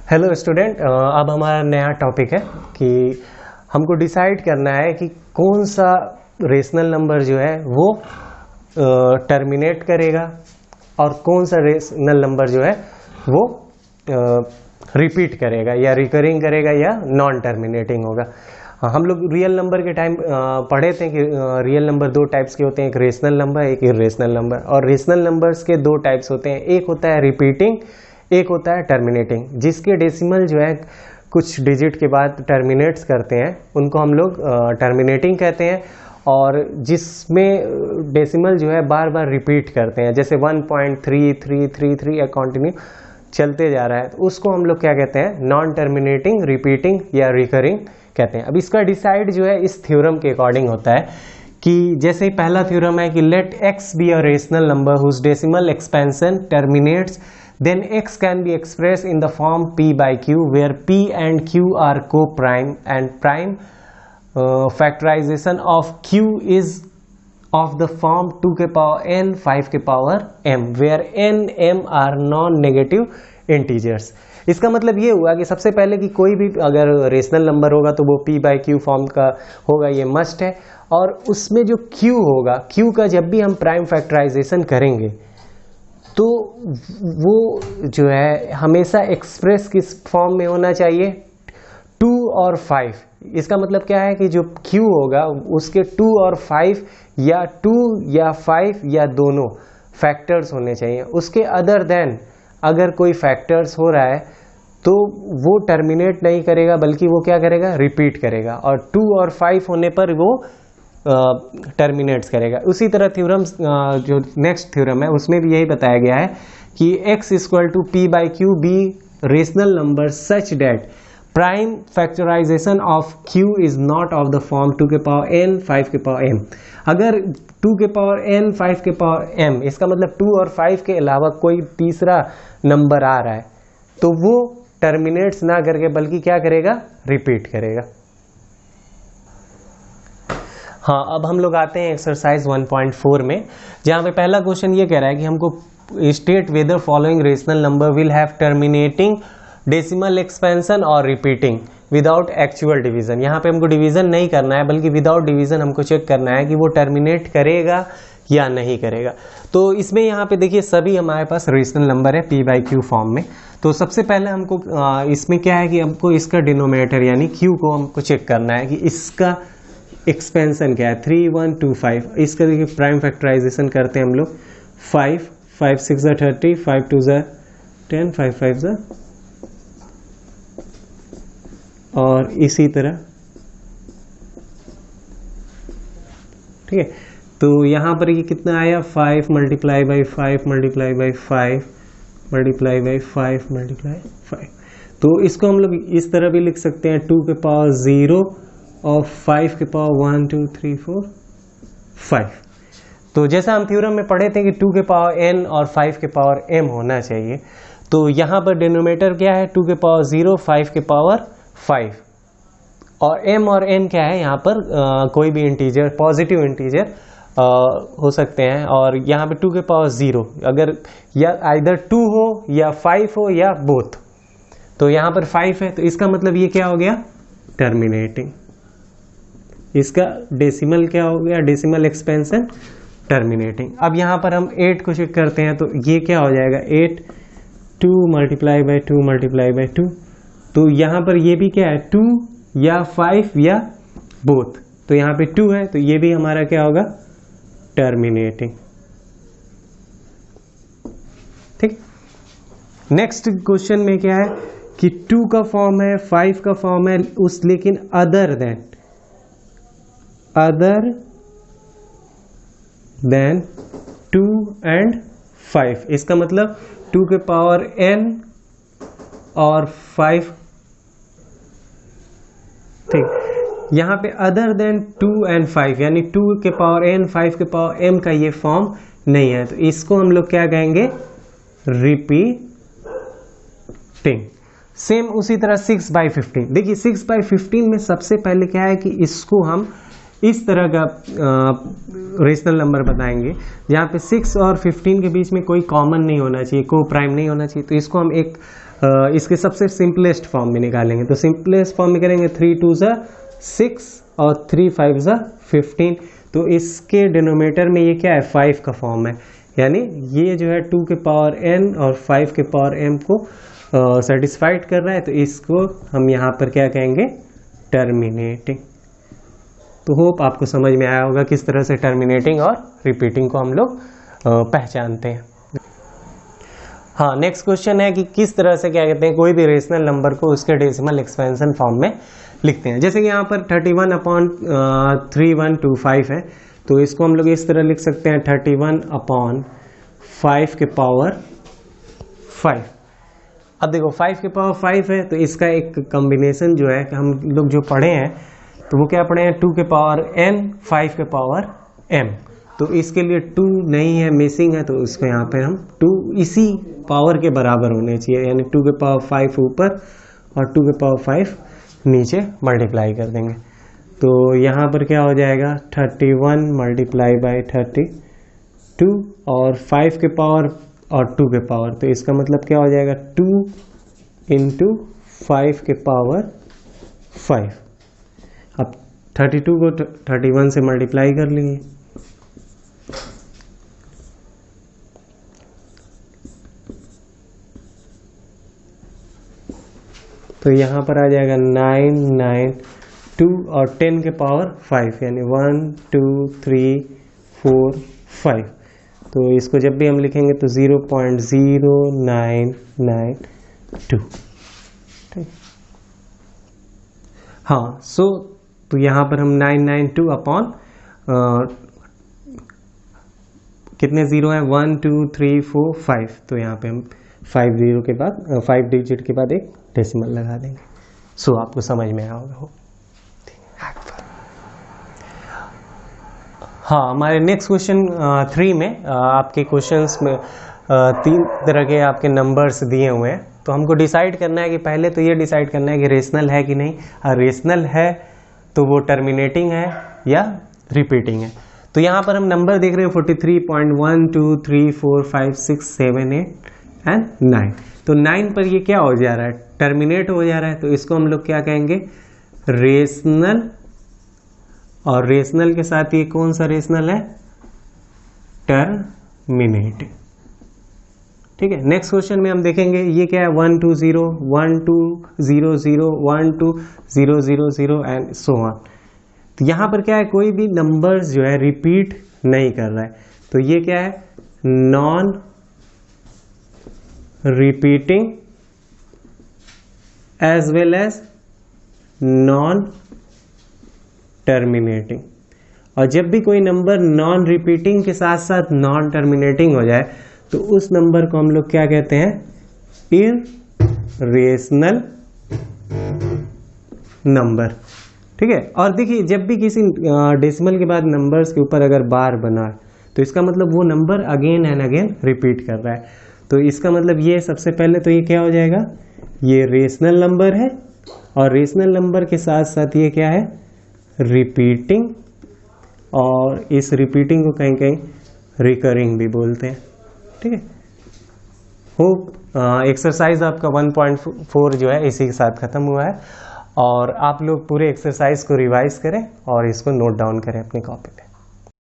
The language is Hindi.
हेलो स्टूडेंट, अब हमारा नया टॉपिक है कि हमको डिसाइड करना है कि कौन सा रेशनल नंबर जो है वो टर्मिनेट करेगा और कौन सा रेशनल नंबर जो है वो रिपीट करेगा या रिकरिंग करेगा या नॉन टर्मिनेटिंग होगा। हम लोग रियल नंबर के टाइम पढ़े थे कि रियल नंबर दो टाइप्स के होते हैं, एक रेशनल नंबर एक इर्रेशनल नंबर। और रेशनल नंबर्स के दो टाइप्स होते हैं, एक होता है रिपीटिंग, एक होता है टर्मिनेटिंग। जिसके डेसिमल जो है कुछ डिजिट के बाद टर्मिनेट्स करते हैं उनको हम लोग टर्मिनेटिंग कहते हैं, और जिसमें डेसिमल जो है बार बार रिपीट करते हैं, जैसे 1.3333 या कंटिन्यू चलते जा रहा है, तो उसको हम लोग क्या कहते हैं, नॉन टर्मिनेटिंग, रिपीटिंग या रिकरिंग कहते हैं। अब इसका डिसाइड जो है इस थ्योरम के अकॉर्डिंग होता है कि जैसे पहला थ्योरम है कि let x be a rational number whose decimal expansion terminates, then x can be expressed in the form p by q where p and q are co-prime and prime factorization of q is of the form 2 के पावर n 5 के power m where n m are non-negative integers। इसका मतलब ये हुआ कि सबसे पहले कि कोई भी अगर रेशनल नंबर होगा तो वो p by q फॉर्म का होगा, ये मस्ट है। और उसमें जो q होगा, q का जब भी हम प्राइम फैक्टराइजेशन करेंगे तो वो जो है हमेशा एक्सप्रेस किस फॉर्म में होना चाहिए, 2 और 5। इसका मतलब क्या है कि जो Q होगा उसके 2 और 5 या 2 या 5 या दोनों फैक्टर्स होने चाहिए। उसके अदर देन अगर कोई फैक्टर्स हो रहा है तो वो टर्मिनेट नहीं करेगा, बल्कि वो क्या करेगा, रिपीट करेगा, और 2 और 5 होने पर वो टर्मिनेट्स करेगा। उसी तरह थ्योरम जो नेक्स्ट थ्योरम है उसमें भी यही बताया गया है कि x equal to P by Q be rational number such that prime factorisation of q is not of the form 2 के पावर n 5 के पावर m। अगर 2 के पावर n 5 के पावर m, इसका मतलब 2 और 5 के अलावा कोई तीसरा नंबर आ रहा है तो वो टर्मिनेट्स ना करके बल्कि क्या करेगा, रिपीट करेगा। हाँ, अब हम लोग आते हैं एक्सरसाइज 1.4 में, जहाँ पे पहला क्वेश्चन ये कह रहा है कि हमको state whether following rational number will have terminating decimal expansion और रिपीटिंग विदाउट एक्चुअल डिवीजन। यहाँ पे हमको डिवीजन नहीं करना है बल्कि विदाउट डिवीजन हमको चेक करना है कि वो टर्मिनेट करेगा या नहीं करेगा। तो इसमें यहाँ पे देखिए सभी हमारे पास रेशनल नंबर है p बाई क्यू फॉर्म में। तो सबसे पहले हमको इसमें क्या है कि हमको इसका डिनोमिनेटर यानी q को हमको चेक करना है कि इसका एक्सपेंशन क्या है, 3 1 2 5। इसका देखिए प्राइम फैक्टराइजेशन करते हैं हम लोग, 5 5 6 30 5 2 10 5 5 और इसी तरह, ठीक है। तो यहाँ पर ये कितना आया, 5 multiply by 5 multiply by 5 multiply by 5 multiply 5। तो इसको हम लोग इस तरह भी लिख सकते हैं, 2 के पावर 0 और 5 के पावर 1 2 3 4 5। तो जैसा हम थ्योरम में पढ़े थे कि 2 के पावर n और 5 के पावर m होना चाहिए, तो यहाँ पर डिनोमिनेटर क्या है, 2 के पावर 0 5 के पावर 5, और m और n क्या है, यहाँ पर कोई भी इंटीजर, पॉजिटिव इंटीजर हो सकते हैं। और यहाँ पे 2 के पावर 0 अगर या आइदर 2 हो या 5 हो या बोथ, तो यहाँ पर 5 है तो इसका मतलब ये क्या हो गया, टर्मिनेटिंग। इसका डेसिमल क्या हो गया, डेसिमल एक्सपेंशन टर्मिनेटिंग। अब यहाँ पर हम 8 को चेक करते हैं तो ये क्या हो जाएगा, 8 2 मल्टीप्लाई बाई 2 मल्टीप्लाई बाई 2। तो यहाँ पर ये भी क्या है, 2 या 5 या बोथ, तो यहाँ पे 2 है तो ये भी हमारा क्या होगा, टर्मिनेटिंग। ठीक। नेक्स्ट क्वेश्चन में क्या है कि 2 का फॉर्म है, 5 का फॉर्म है, उस लेकिन अदर देन 2 एंड 5। इसका मतलब 2 के पावर n और 5, ठीक। यहाँ पे अदर देन 2 एंड 5 यानी 2 के पावर n 5 के पावर m का ये फॉर्म नहीं है, तो इसको हम लोग क्या कहेंगे, रिपीटिंग। सेम उसी तरह 6/15। देखिए 6/15 में सबसे पहले क्या है कि इसको हम इस तरह का रेशनल नंबर बताएंगे जहाँ पे 6 और 15 के बीच में कोई कॉमन नहीं होना चाहिए, को प्राइम नहीं होना चाहिए। तो इसको हम एक इसके सबसे सिंपलेस्ट फॉर्म में निकालेंगे। तो सिंपलेस्ट फॉर्म में करेंगे 3 2 ज़ा 6 और 3 5 ज़ा 15। तो इसके डिनोमिनेटर में ये क्या है, 5 का फॉर्म है, यानी ये जो है 2 के पावर n और 5 के पावर m को सेटिस्फाइड कर रहा है। तो इसको हम यहाँ पर क्या कहेंगे, टर्मिनेटिंग। तो होप आपको समझ में आया होगा किस तरह से टर्मिनेटिंग और रिपीटिंग को हम लोग पहचानते हैं। हाँ, नेक्स्ट क्वेश्चन है कि किस तरह से क्या कहते हैं कोई भी रेशनल नंबर को उसके डेसिमल एक्सपेंशन फॉर्म में लिखते हैं। जैसे कि यहाँ पर 31/3125 है, तो इसको हम लोग इस तरह लिख सकते हैं 31/5 के पावर 5। अब देखो 5 के पावर 5 है, तो इसका एक कॉम्बिनेशन जो है हम लोग जो पढ़े हैं, तो वो क्या पढ़े हैं, 2 के पावर n 5 के पावर m। तो इसके लिए 2 नहीं है, मिसिंग है, तो उसको यहाँ पे हम 2 इसी पावर के बराबर होने चाहिए, यानी 2 के पावर 5 ऊपर और 2 के पावर 5 नीचे मल्टीप्लाई कर देंगे। तो यहाँ पर क्या हो जाएगा, 31 मल्टीप्लाई बाई 32 और 5 के पावर और 2 के पावर, तो इसका मतलब क्या हो जाएगा 2 इंटू 5 के पावर 5। अब 32 को 31 से मल्टीप्लाई कर लेंगे, तो यहाँ पर आ जाएगा 992 और 10 के पावर 5, यानी 1 2 3 4 5। तो इसको जब भी हम लिखेंगे तो 0.0992। ठीक, हाँ, तो यहाँ पर हम 992 अपॉन कितने जीरो है, 1 2 3 4 5, तो यहाँ पे हम 5 जीरो के बाद 5 डिजिट के बाद एक डेसिमल लगा देंगे। सो आपको समझ में आया होगा। हाँ, हमारे नेक्स्ट क्वेश्चन 3 में आपके क्वेश्चंस में 3 तरह के आपके नंबर्स दिए हुए हैं। तो हमको डिसाइड करना है कि पहले तो ये डिसाइड करना है कि रेशनल है कि नहीं। रेशनल है तो वो टर्मिनेटिंग है या रिपीटिंग है। तो यहाँ पर हम नंबर देख रहे हैं 43.1 2 3 4 5 6 7 8 एंड 9। तो 9 पर ये क्या हो जा रहा है, टर्मिनेट हो जा रहा है। तो इसको हम लोग क्या कहेंगे, रेशनल। और रेशनल के साथ ये कौन सा रेशनल है, टर्मिनेटिंग। ठीक है, नेक्स्ट क्वेश्चन में हम देखेंगे ये क्या है, 1 2 0 1 2 0 0 1 2 0 0 0 एंड सो ऑन। तो यहाँ पर क्या है, कोई भी नंबर्स जो है रिपीट नहीं कर रहा है। तो ये क्या है, non repeating as well as non terminating. और जब भी कोई नंबर नॉन रिपीटिंग के साथ साथ नॉन टर्मिनेटिंग हो जाए तो उस नंबर को हम लोग क्या कहते हैं, इररेशनल नंबर। ठीक है, और देखिए जब भी किसी डेसिमल के बाद नंबर्स के ऊपर अगर बार बना है तो इसका मतलब वो number again and again repeat कर रहा है। तो इसका मतलब ये सबसे पहले तो ये क्या हो जाएगा, ये रेशनल नंबर है और रेशनल नंबर के साथ साथ ये क्या है, रिपीटिंग। और इस रिपीटिंग को कहीं कहीं रिकरिंग भी बोलते हैं। ठीक है, होप एक्सरसाइज आपका 1.4 जो है इसी के साथ खत्म हुआ है। और आप लोग पूरे एक्सरसाइज को रिवाइज करें और इसको नोट डाउन करें अपनी कॉपी पे।